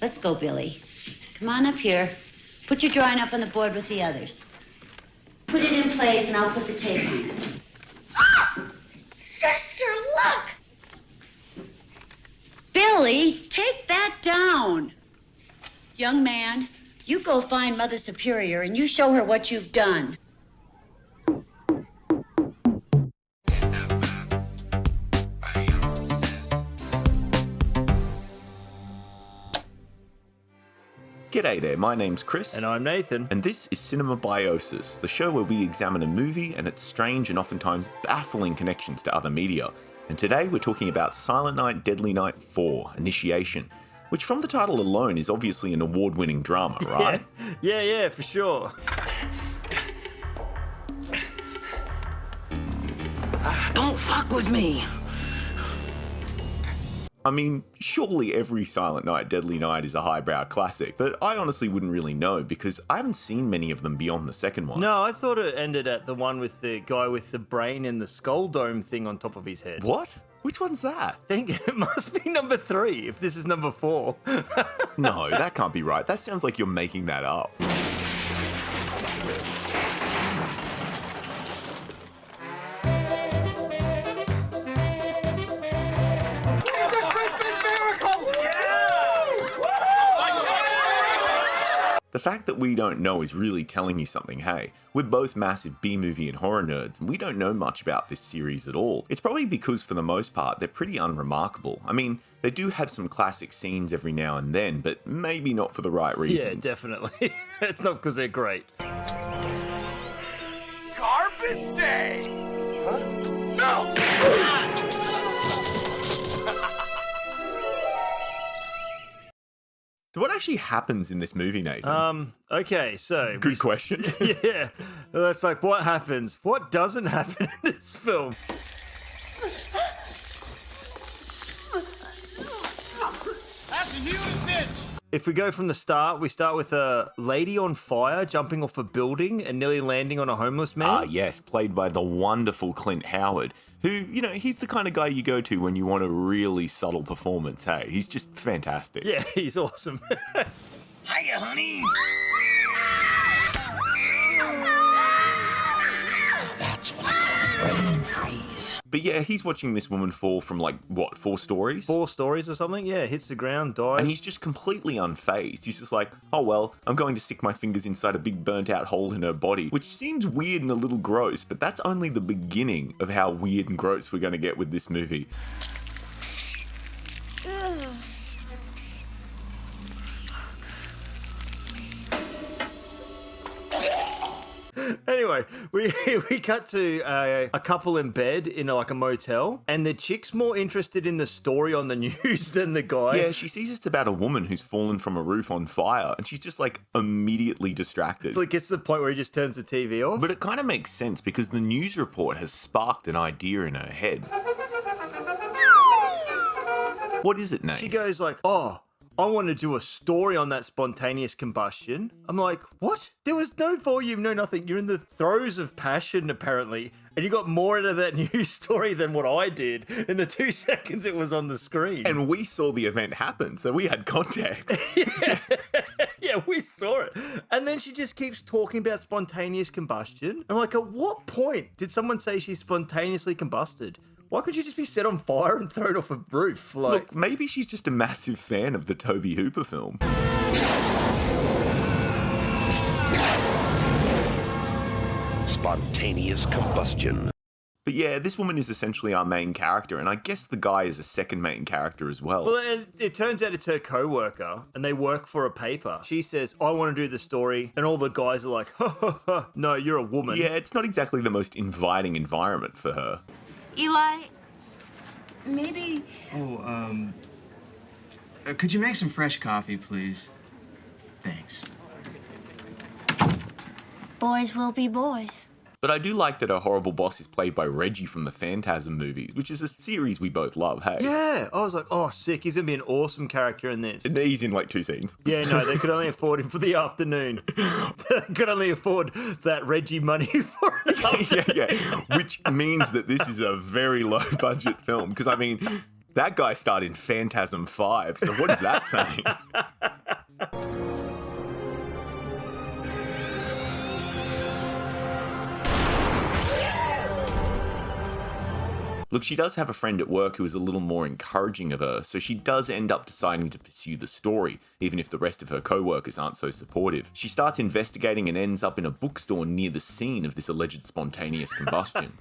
Let's go, Billy. Come on up here. Put your drawing up on the board with the others. Put it in place, and I'll put the tape on it. Sister, look! Billy, take that down. Young man, you go find Mother Superior, and you show her what you've done. G'day there, my name's Chris. And I'm Nathan. And this is CinemaBiosis, the show where we examine a movie and its strange and oftentimes baffling connections to other media. And today we're talking about Silent Night, Deadly Night 4, Initiation, which from the title alone is obviously an award-winning drama, right? Yeah, for sure. Don't fuck with me. I mean, surely every Silent Night, Deadly Night is a highbrow classic, but I honestly wouldn't really know because I haven't seen many of them beyond the second one. No, I thought it ended at the one with the guy with the brain and the skull dome thing on top of his head. What? Which one's that? I think it must be number 3, if this is number 4. No, that can't be right. That sounds like you're making that up. The fact that we don't know is really telling you something, hey. We're both massive B-movie and horror nerds, and we don't know much about this series at all. It's probably because, for the most part, they're pretty unremarkable. I mean, they do have some classic scenes every now and then, but maybe not for the right reasons. Yeah, definitely. It's not because they're great. Garbage day! Huh? No! So what actually happens in this movie, Nathan? Okay, so... Good question. Yeah, that's like, what happens? What doesn't happen in this film? That's a huge bitch! If we go from the start, we start with a lady on fire jumping off a building and nearly landing on a homeless man. Ah, yes, played by the wonderful Clint Howard, who, you know, he's the kind of guy you go to when you want a really subtle performance, hey? He's just fantastic. Yeah, he's awesome. Hiya, honey. That's what I call a brain freeze. But yeah, he's watching this woman fall from, like, what, 4 stories? 4 stories or something? Yeah, hits the ground, dies. And he's just completely unfazed. He's just like, oh well, I'm going to stick my fingers inside a big burnt out hole in her body, which seems weird and a little gross, but that's only the beginning of how weird and gross we're going to get with this movie. Anyway, we cut to a couple in bed in like a motel, and the chick's more interested in the story on the news than the guy. Yeah, she sees it's about a woman who's fallen from a roof on fire, and she's just like immediately distracted. It's like gets to the point where he just turns the TV off. But it kind of makes sense because the news report has sparked an idea in her head. What is it, Nate? She goes like, oh, I want to do a story on that spontaneous combustion. I'm like, what? There was no volume, no nothing. You're in the throes of passion, apparently, and you got more out of that news story than what I did in the 2 seconds it was on the screen. And we saw the event happen, so we had context. Yeah, we saw it. And then she just keeps talking about spontaneous combustion. I'm like, at what point did someone say she spontaneously combusted? Why could you just be set on fire and thrown off a roof? Like, look, maybe she's just a massive fan of the Tobe Hooper film. Spontaneous combustion. But yeah, this woman is essentially our main character, and I guess the guy is a second main character as well. Well, it turns out it's her co-worker, and they work for a paper. She says, I want to do the story, and all the guys are like, ha ha ha, no, you're a woman. Yeah, it's not exactly the most inviting environment for her. Eli, maybe... Oh, could you make some fresh coffee, please? Thanks. Boys will be boys. But I do like that her horrible boss is played by Reggie from the Phantasm movies, which is a series we both love, hey? Yeah, I was like, oh, sick, he's going to be an awesome character in this. And he's in like 2 scenes. Yeah, no, they could only afford him for the afternoon. They could only afford that Reggie money for an afternoon. Yeah, which means that this is a very low budget film, because I mean, That guy starred in Phantasm 5, so what is that saying? Look, she does have a friend at work who is a little more encouraging of her, so she does end up deciding to pursue the story, even if the rest of her co-workers aren't so supportive. She starts investigating and ends up in a bookstore near the scene of this alleged spontaneous combustion.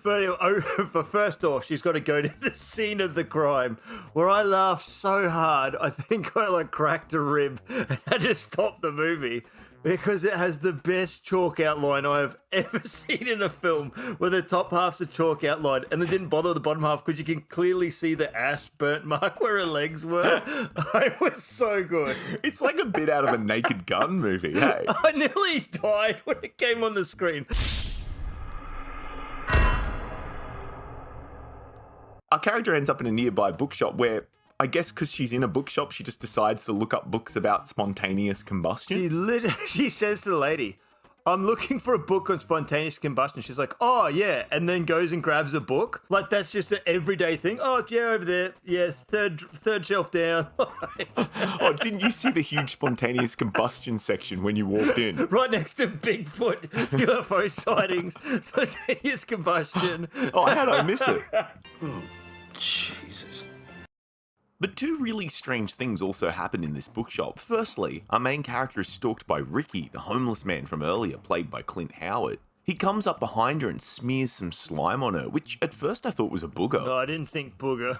But first off, she's got to go to the scene of the crime, where I laughed so hard, I think I cracked a rib and had to stop the movie. Because it has the best chalk outline I have ever seen in a film, where the top half's a chalk outline, and they didn't bother with the bottom half because you can clearly see the ash burnt mark where her legs were. It was so good. It's like a bit out of a Naked Gun movie, hey? I nearly died when it came on the screen. Our character ends up in a nearby bookshop where, I guess because she's in a bookshop, she just decides to look up books about spontaneous combustion. She says to the lady, I'm looking for a book on spontaneous combustion. She's like, oh, yeah. And then goes and grabs a book. Like, that's just an everyday thing. Oh, yeah, over there. Yes, third shelf down. Oh, didn't you see the huge spontaneous combustion section when you walked in? Right next to Bigfoot, UFO sightings, spontaneous combustion. Oh, how'd I miss it? Oh, Jesus. But two really strange things also happen in this bookshop. Firstly, our main character is stalked by Ricky, the homeless man from earlier, played by Clint Howard. He comes up behind her and smears some slime on her, which at first I thought was a booger. No, I didn't think booger.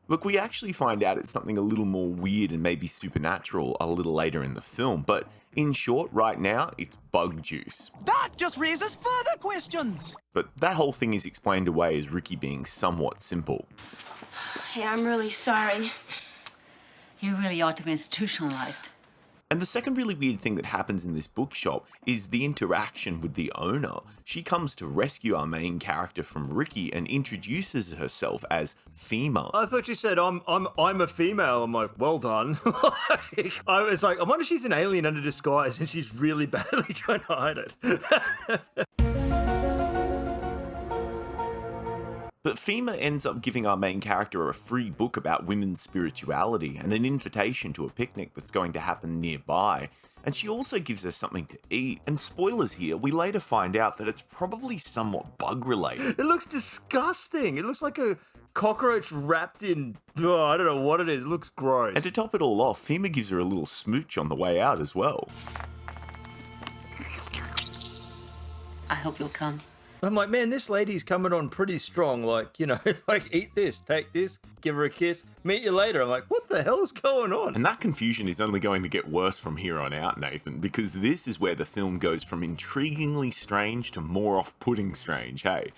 Look, we actually find out it's something a little more weird and maybe supernatural a little later in the film, but in short, right now, it's bug juice. That just raises further questions. But that whole thing is explained away as Ricky being somewhat simple. Hey, I'm really sorry. You really ought to be institutionalized. And the second really weird thing that happens in this bookshop is the interaction with the owner. She comes to rescue our main character from Ricky and introduces herself as Fema. I thought you said I'm a female. I'm like, well done. I was like, I wonder if she's an alien under disguise and she's really badly trying to hide it. But Fema ends up giving our main character a free book about women's spirituality and an invitation to a picnic that's going to happen nearby. And she also gives her something to eat. And spoilers here, we later find out that it's probably somewhat bug related. It looks disgusting. It looks like a cockroach wrapped in, I don't know what it is. It looks gross. And to top it all off, Fema gives her a little smooch on the way out as well. I hope you'll come. I'm like, man, this lady's coming on pretty strong. Like, you know, like, eat this, take this, give her a kiss, meet you later. I'm like, what the hell is going on? And that confusion is only going to get worse from here on out, Nathan, because this is where the film goes from intriguingly strange to more off-putting strange, hey?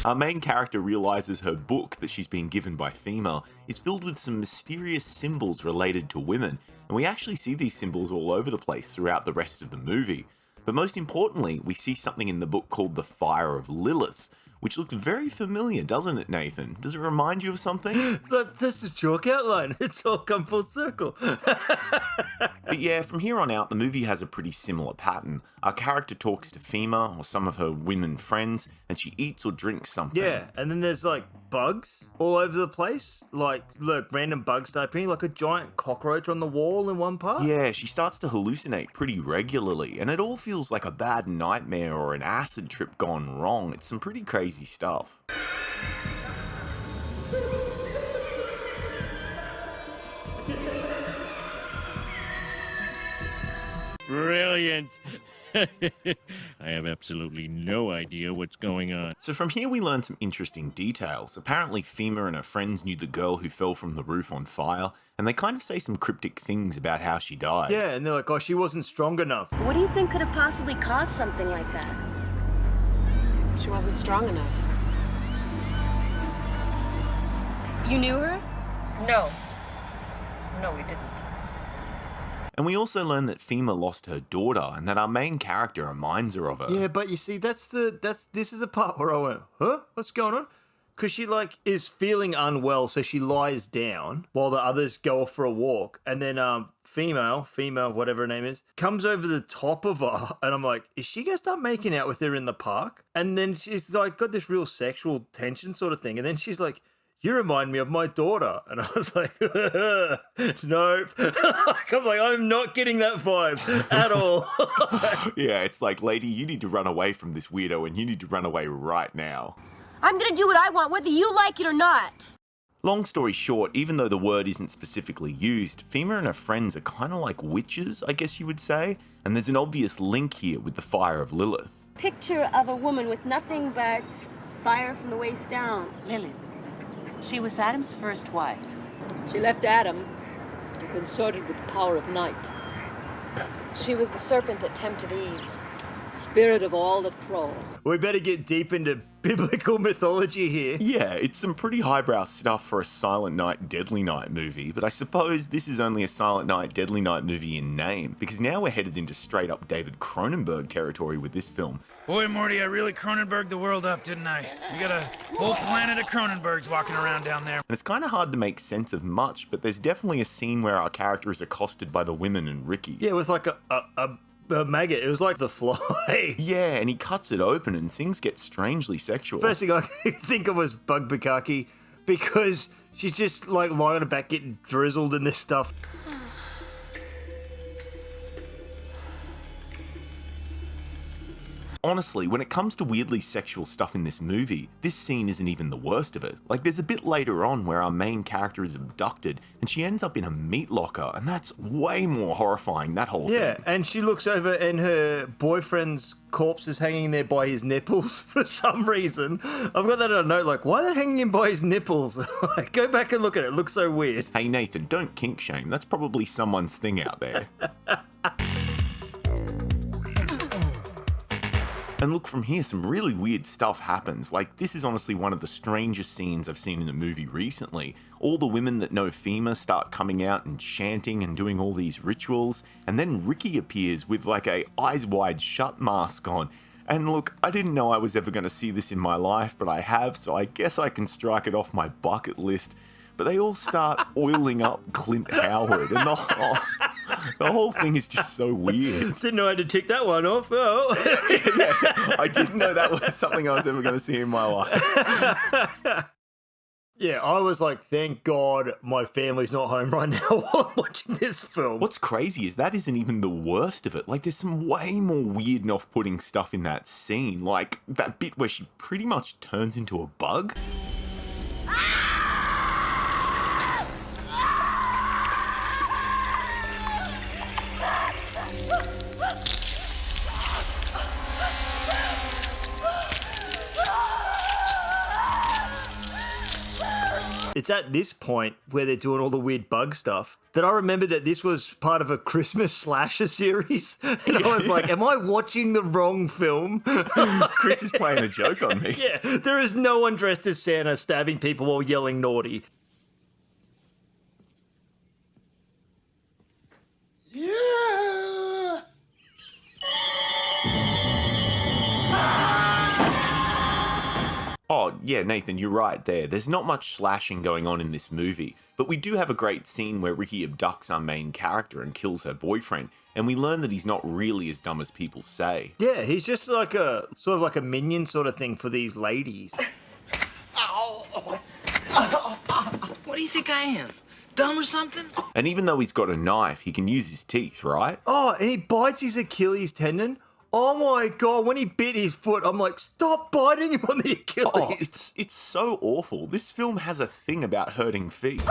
Our main character realizes her book that she's been given by Fema is filled with some mysterious symbols related to women, and we actually see these symbols all over the place throughout the rest of the movie. But most importantly, we see something in the book called the Fire of Lilith, which looked very familiar, doesn't it, Nathan? Does it remind you of something? That's just a chalk outline. It's all come full circle. But yeah, from here on out, the movie has a pretty similar pattern. Our character talks to Fema or some of her women friends, and she eats or drinks something. Yeah, and then there's like bugs all over the place. Like, look, random bugs start appearing, like a giant cockroach on the wall in one part. Yeah, she starts to hallucinate pretty regularly, and it all feels like a bad nightmare or an acid trip gone wrong. It's some pretty crazy stuff. Brilliant. I have absolutely no idea what's going on. So from here we learn some interesting details. Apparently Fema and her friends knew the girl who fell from the roof on fire, and they kind of say some cryptic things about how she died. Yeah, and they're like, oh, she wasn't strong enough. What do you think could have possibly caused something like that? She wasn't strong enough. You knew her? No. No, we didn't. And we also learn that Fema lost her daughter, and that our main character reminds her of her. Yeah, but you see, this is a part where I went, huh? What's going on? because she like is feeling unwell, so she lies down while the others go off for a walk, and then female, whatever her name is, comes over the top of her, and I'm like, is she gonna start making out with her in the park? And then she's like got this real sexual tension sort of thing, and then she's like, you remind me of my daughter. And I was like, nope. I'm not getting that vibe at all. Yeah, it's like, lady, you need to run away from this weirdo, and you need to run away right now. I'm gonna do what I want, whether you like it or not. Long story short, even though the word isn't specifically used, Fema and her friends are kind of like witches, I guess you would say, and there's an obvious link here with the fire of Lilith. Picture of a woman with nothing but fire from the waist down. Lilith. She was Adam's first wife. She left Adam and consorted with the power of night. She was the serpent that tempted Eve, spirit of all that crawls. We better get deep into biblical mythology here. Yeah, it's some pretty highbrow stuff for a Silent Night, Deadly Night movie, but I suppose this is only a Silent Night, Deadly Night movie in name, because now we're headed into straight up David Cronenberg territory with this film. Boy, Morty, I really Cronenberged the world up, didn't I? We got a whole planet of Cronenbergs walking around down there. And it's kind of hard to make sense of much, but there's definitely a scene where our character is accosted by the women and Ricky. Yeah, with like a maggot. It was like the fly. Yeah, and he cuts it open and things get strangely sexual. First thing I think of was Bug Bukaki, because she's just like lying on her back getting drizzled in this stuff. Honestly, when it comes to weirdly sexual stuff in this movie, this scene isn't even the worst of it. Like, there's a bit later on where our main character is abducted and she ends up in a meat locker, and that's way more horrifying, that whole thing. Yeah, and she looks over and her boyfriend's corpse is hanging there by his nipples for some reason. I've got that on a note, like, why are they hanging him by his nipples? Go back and look at it. It looks so weird. Hey, Nathan, don't kink shame. That's probably someone's thing out there. And look, from here, some really weird stuff happens. Like, this is honestly one of the strangest scenes I've seen in a movie recently. All the women that know Fema start coming out and chanting and doing all these rituals, and then Ricky appears with like a eyes wide shut mask on. And look, I didn't know I was ever going to see this in my life, but I have, so I guess I can strike it off my bucket list. But they all start oiling up Clint Howard, and the whole thing is just so weird. Didn't know I had to tick that one off. Oh. Yeah, I didn't know that was something I was ever going to see in my life. Yeah, I was like, thank God my family's not home right now while I'm watching this film. What's crazy is that isn't even the worst of it. Like, there's some way more weird and off-putting stuff in that scene. Like, that bit where she pretty much turns into a bug. It's at this point where they're doing all the weird bug stuff that I remember that this was part of a Christmas slasher series. And I was like, am I watching the wrong film? Chris is playing a joke on me. Yeah, there is no one dressed as Santa stabbing people while yelling naughty. Yeah. Oh, yeah, Nathan, you're right there. There's not much slashing going on in this movie, but we do have a great scene where Ricky abducts our main character and kills her boyfriend, and we learn that he's not really as dumb as people say. Yeah, he's just like a sort of like a minion sort of thing for these ladies. Ow! What do you think I am? Dumb or something? And even though he's got a knife, he can use his teeth, right? Oh, and he bites his Achilles tendon. Oh my God, when he bit his foot, I'm like, stop biting him on the Achilles. Oh, it's so awful. This film has a thing about hurting feet.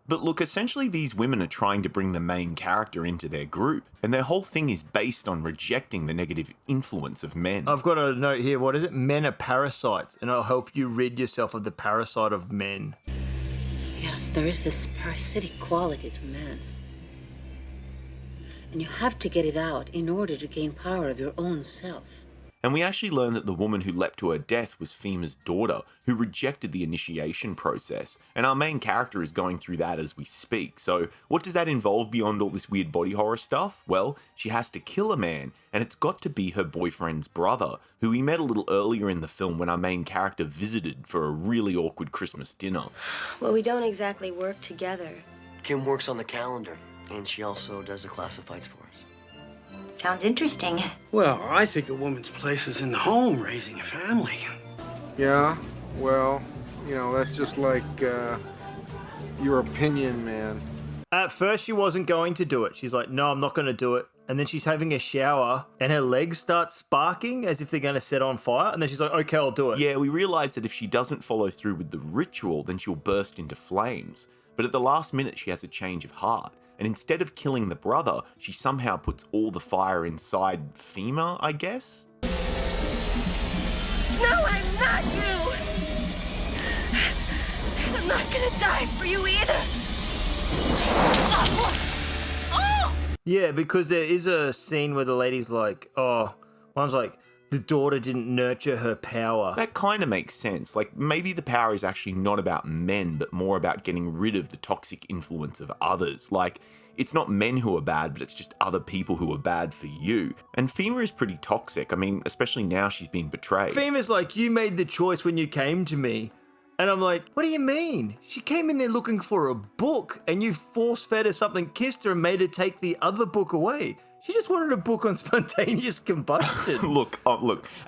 But look, essentially these women are trying to bring the main character into their group, and their whole thing is based on rejecting the negative influence of men. I've got a note here, what is it? Men are parasites, and I'll help you rid yourself of the parasite of men. Yes, there is this parasitic quality to man. And you have to get it out in order to gain power of your own self. And we actually learn that the woman who leapt to her death was Fima's daughter, who rejected the initiation process, and our main character is going through that as we speak. So what does that involve beyond all this weird body horror stuff? Well, she has to kill a man, and it's got to be her boyfriend's brother, who we met a little earlier in the film when our main character visited for a really awkward Christmas dinner. Well, we don't exactly work together. Kim works on the calendar, and she also does the classifieds for us. Sounds interesting. Well, I think a woman's place is in the home, raising a family. Yeah, well, you know, that's just like your opinion, man. At first, she wasn't going to do it. She's like, no, I'm not going to do it. And then she's having a shower and her legs start sparking as if they're going to set on fire. And then she's like, okay, I'll do it. Yeah, we realise that if she doesn't follow through with the ritual, then she'll burst into flames. But at the last minute, she has a change of heart. And instead of killing the brother, she somehow puts all the fire inside Fima, I guess? No, I'm not you! I'm not gonna die for you either! Oh! Yeah, because there is a scene where the lady's like, oh, one's like, the daughter didn't nurture her power. That kind of makes sense. Like, maybe the power is actually not about men, but more about getting rid of the toxic influence of others. Like, it's not men who are bad, but it's just other people who are bad for you. And Fima is pretty toxic. I mean, especially now she's been betrayed. Fima's like, you made the choice when you came to me. And I'm like, what do you mean? She came in there looking for a book, and you force-fed her something, kissed her, and made her take the other book away. She just wanted a book on spontaneous combustion. Look,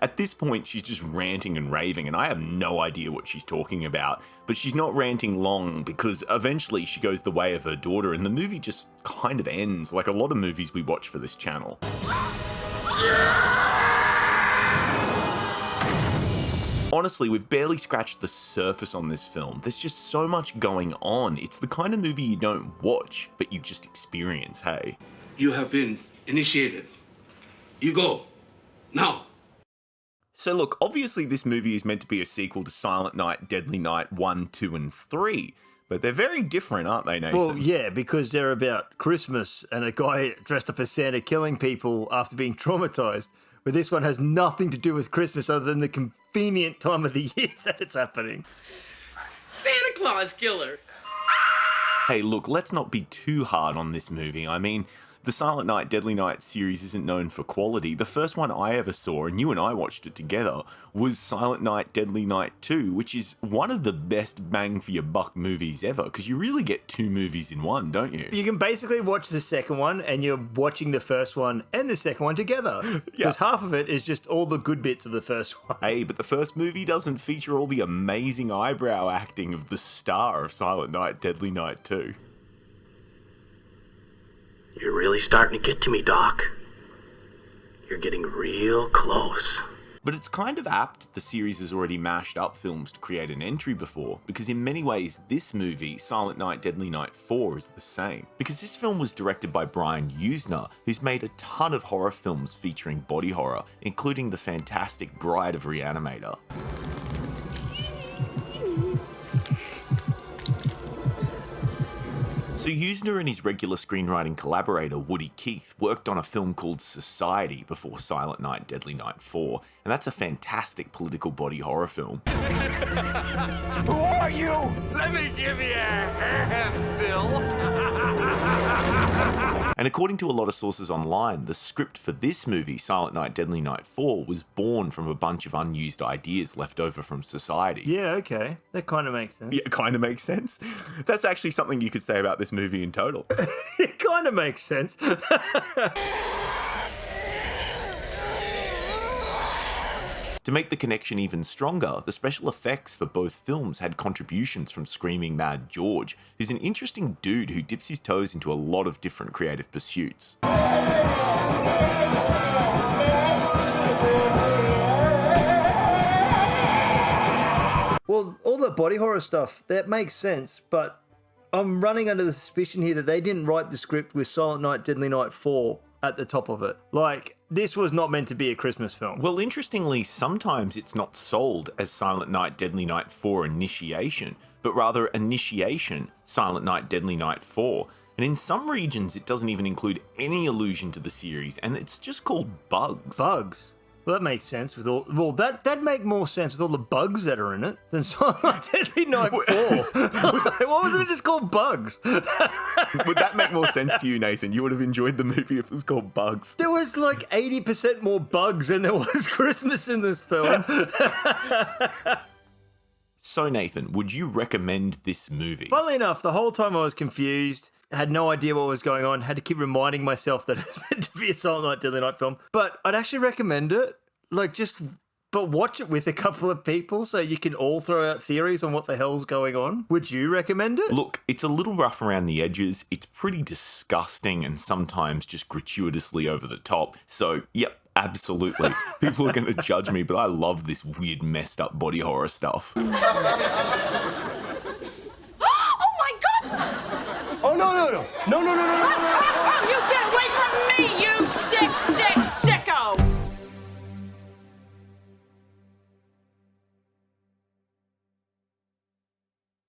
at this point, she's just ranting and raving, and I have no idea what she's talking about. But she's not ranting long, because eventually she goes the way of her daughter, and the movie just kind of ends, like a lot of movies we watch for this channel. Honestly, we've barely scratched the surface on this film. There's just so much going on. It's the kind of movie you don't watch, but you just experience, hey? You have been initiated. You go. Now. So look, obviously this movie is meant to be a sequel to Silent Night, Deadly Night 1, 2, and 3. But they're very different, aren't they, Nathan? Well, yeah, because they're about Christmas and a guy dressed up as Santa killing people after being traumatized. But this one has nothing to do with Christmas other than the convenient time of the year that it's happening. Santa Claus killer. Hey, look, let's not be too hard on this movie. I mean, the Silent Night, Deadly Night series isn't known for quality. The first one I ever saw, and you and I watched it together, was Silent Night, Deadly Night 2, which is one of the best bang for your buck movies ever, because you really get two movies in one, don't you? You can basically watch the second one, and you're watching the first one and the second one together. Because half of it is just all the good bits of the first one. Hey, but the first movie doesn't feature all the amazing eyebrow acting of the star of Silent Night, Deadly Night 2. You're really starting to get to me, Doc. You're getting real close. But it's kind of apt the series has already mashed up films to create an entry before, because in many ways this movie, Silent Night, Deadly Night 4, is the same. Because this film was directed by Brian Yuzna, who's made a ton of horror films featuring body horror, including the fantastic Bride of RE-ANIMATOR. So Yuzna and his regular screenwriting collaborator Woody Keith worked on a film called Society before Silent Night, Deadly Night 4, and that's a fantastic political body horror film. Who are you? Let me give you a hand, Bill. And according to a lot of sources online, the script for this movie, Silent Night, Deadly Night 4, was born from a bunch of unused ideas left over from Society. Yeah, okay. That kind of makes sense. Yeah, kind of makes sense. That's actually something you could say about this movie in total. It kind of makes sense. To make the connection even stronger, the special effects for both films had contributions from Screaming Mad George, who's an interesting dude who dips his toes into a lot of different creative pursuits. Well, all the body horror stuff, that makes sense, but I'm running under the suspicion here that they didn't write the script with Silent Night, Deadly Night 4 at the top of it. Like, this was not meant to be a Christmas film. Well, interestingly, sometimes it's not sold as Silent Night, Deadly Night 4 Initiation, but rather Initiation, Silent Night, Deadly Night 4. And in some regions, it doesn't even include any allusion to the series, and it's just called Bugs. Bugs? Well, that makes sense with all. Well, that'd make more sense with all the bugs that are in it than Silent Night, Deadly Night 4. Why wasn't it just called Bugs? Would that make more sense to you, Nathan? You would have enjoyed the movie if it was called Bugs. There was like 80% more bugs than there was Christmas in this film. So, Nathan, would you recommend this movie? Funnily enough, the whole time I was confused, had no idea what was going on, had to keep reminding myself that it's meant to be a Silent Night, Deadly Night film. But I'd actually recommend it. But watch it with a couple of people so you can all throw out theories on what the hell's going on. Would you recommend it? Look, it's a little rough around the edges. It's pretty disgusting and sometimes just gratuitously over the top. So, yep. Absolutely. People are going to judge me, but I love this weird, messed up body horror stuff. Oh my God! Oh, no. Oh, you get away from me, you sick, sick, sick